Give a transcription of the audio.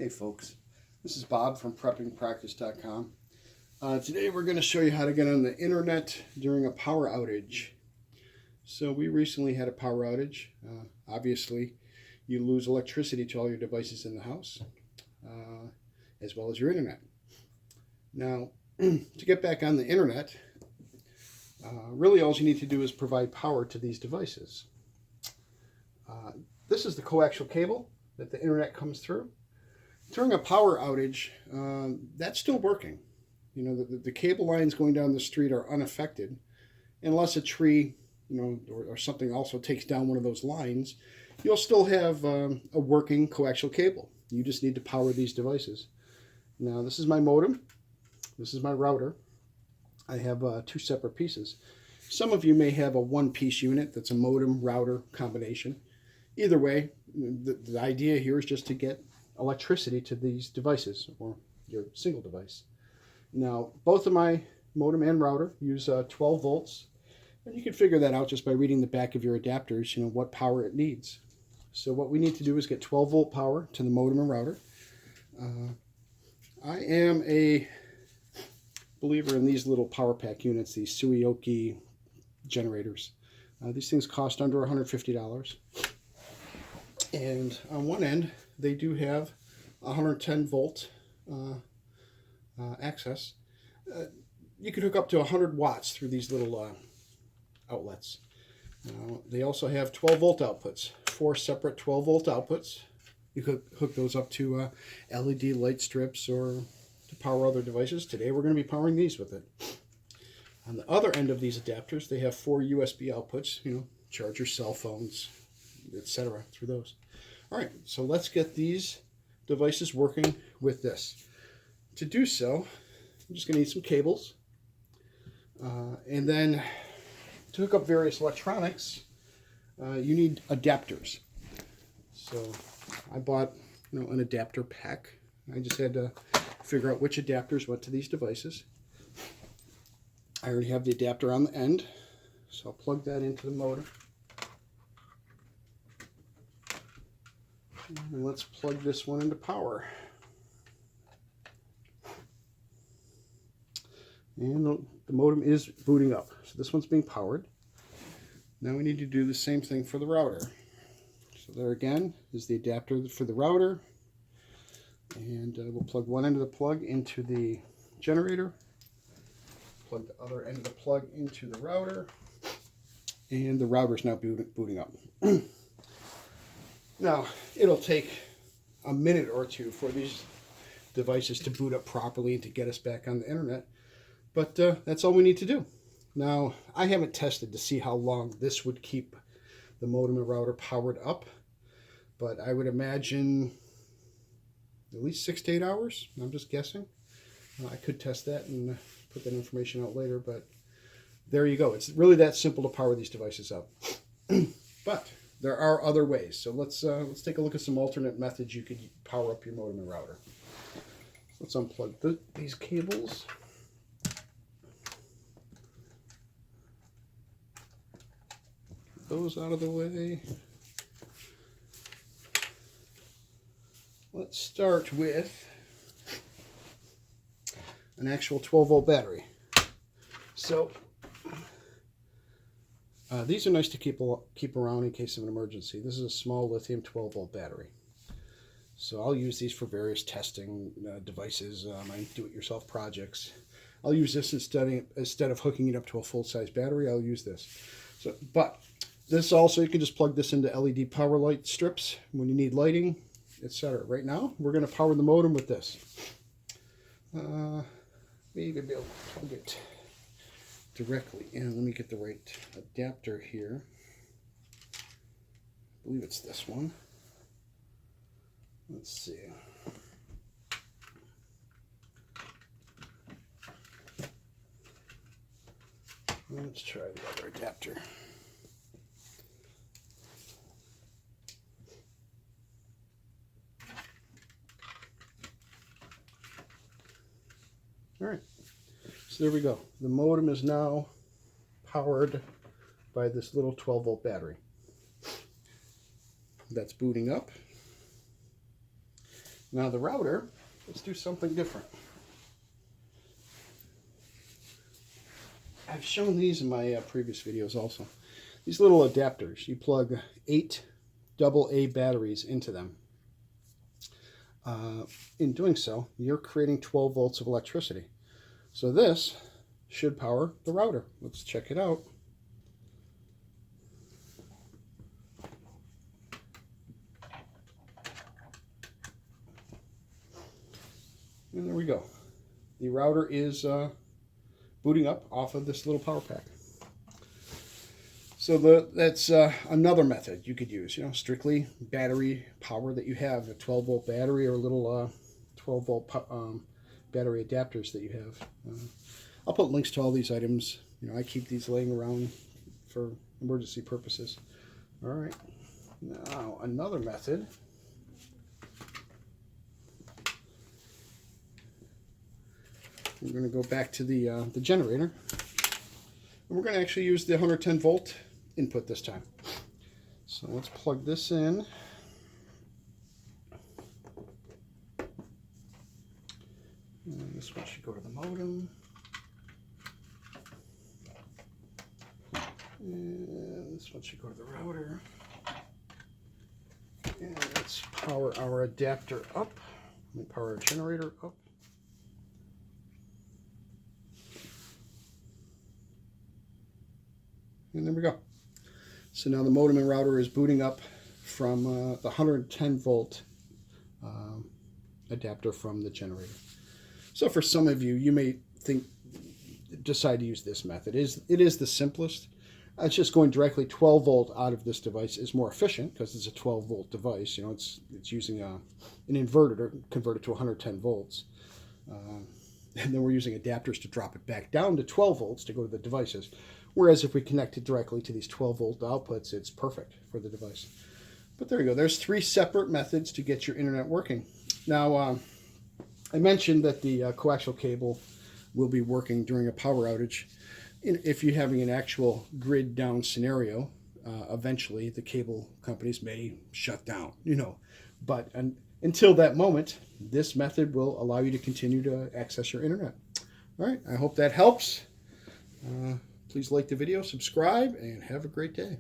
Hey folks, this is Bob from preppingpractice.com. Today we're going to show you how to get on the internet during a power outage. So we recently had a power outage. Obviously, you lose electricity to all your devices in the house, as well as your internet. Now, to get back on the internet, really all you need to do is provide power to these devices. This is the coaxial cable that the internet comes through. During a power outage, that's still working. You know, the cable lines going down the street are unaffected unless a tree, or something also takes down one of those lines. You'll still have a working coaxial cable. You just need to power these devices. Now, this is my modem. This is my router. I have two separate pieces. Some of you may have a one-piece unit that's a modem router combination. Either way, the idea here is just to get electricity to these devices, or your single device. Now, both of my modem and router use 12 volts, and you can figure that out just by reading the back of your adapters, what power it needs. So what we need to do is get 12 volt power to the modem and router. I am a believer in these little power pack units, these Suioki generators. These things cost under $150. And on one end, they do have 110 volt access. You could hook up to 100 watts through these little outlets. They also have 12 volt outputs, 4 separate 12 volt outputs. You could hook those up to LED light strips or to power other devices. Today we're going to be powering these with it. On the other end of these adapters, they have 4 USB outputs, charge your cell phones, etc. through those. All right, so let's get these devices working with this. To do so, I'm just going to need some cables. And then to hook up various electronics, you need adapters. So I bought an adapter pack. I just had to figure out which adapters went to these devices. I already have the adapter on the end, so I'll plug that into the motor. And let's plug this one into power. And the modem is booting up. So this one's being powered. Now we need to do the same thing for the router. So there again is the adapter for the router. And we'll plug one end of the plug into the generator. Plug the other end of the plug into the router. And the router is now booting up. Now, it'll take a minute or two for these devices to boot up properly and to get us back on the internet. But that's all we need to do. Now, I haven't tested to see how long this would keep the modem and router powered up, but I would imagine at least 6 to 8 hours. I'm just guessing. I could test that and put that information out later, but there you go. It's really that simple to power these devices up. But there are other ways. So let's take a look at some alternate methods you could power up your modem and router. Let's unplug these cables. Get those out of the way. Let's start with an actual 12 volt battery. So these are nice to keep around in case of an emergency. This is a small lithium 12 volt battery. So I'll use these for various testing devices, my do-it-yourself projects. I'll use this instead of hooking it up to a full-size battery. I'll use this. But this also, you can just plug this into LED power light strips when you need lighting, etc. Right now, we're going to power the modem with this. Maybe be able to plug it directly in. Let me get the right adapter here. I believe it's this one. Let's see. Let's try the other adapter. All right. So there we go. The modem is now powered by this little 12 volt battery. That's booting up. Now the router, let's do something different. I've shown these in my previous videos also. These little adapters, you plug 8 AA batteries into them. In doing so, you're creating 12 volts of electricity. So this should power the router. Let's check it out. And there we go. The router is booting up off of this little power pack. So that's another method you could use, strictly battery power that you have, a 12 volt battery or a little 12 volt battery adapters that you have. I'll put links to all these items. I keep these laying around for emergency purposes. All right, now another method. We're going to go back to the generator, and we're going to actually use the 110 volt input this time. So let's plug this in. And this one should go to the modem. And this one should go to the router. And let's power our adapter up. Power our generator up. And there we go. So now the modem and router is booting up from the 110 volt adapter from the generator. So for some of you, you may decide to use this method. It is the simplest. It's just going directly 12 volt out of this device is more efficient because it's a 12 volt device. It's using an inverter to convert it to 110 volts. And then we're using adapters to drop it back down to 12 volts to go to the devices. Whereas if we connect it directly to these 12 volt outputs, it's perfect for the device. But there you go. There's 3 separate methods to get your internet working. Now, I mentioned that the coaxial cable will be working during a power outage. If you're having an actual grid down scenario, eventually the cable companies may shut down, But until that moment, this method will allow you to continue to access your internet. All right, I hope that helps. Please like the video, subscribe, and have a great day.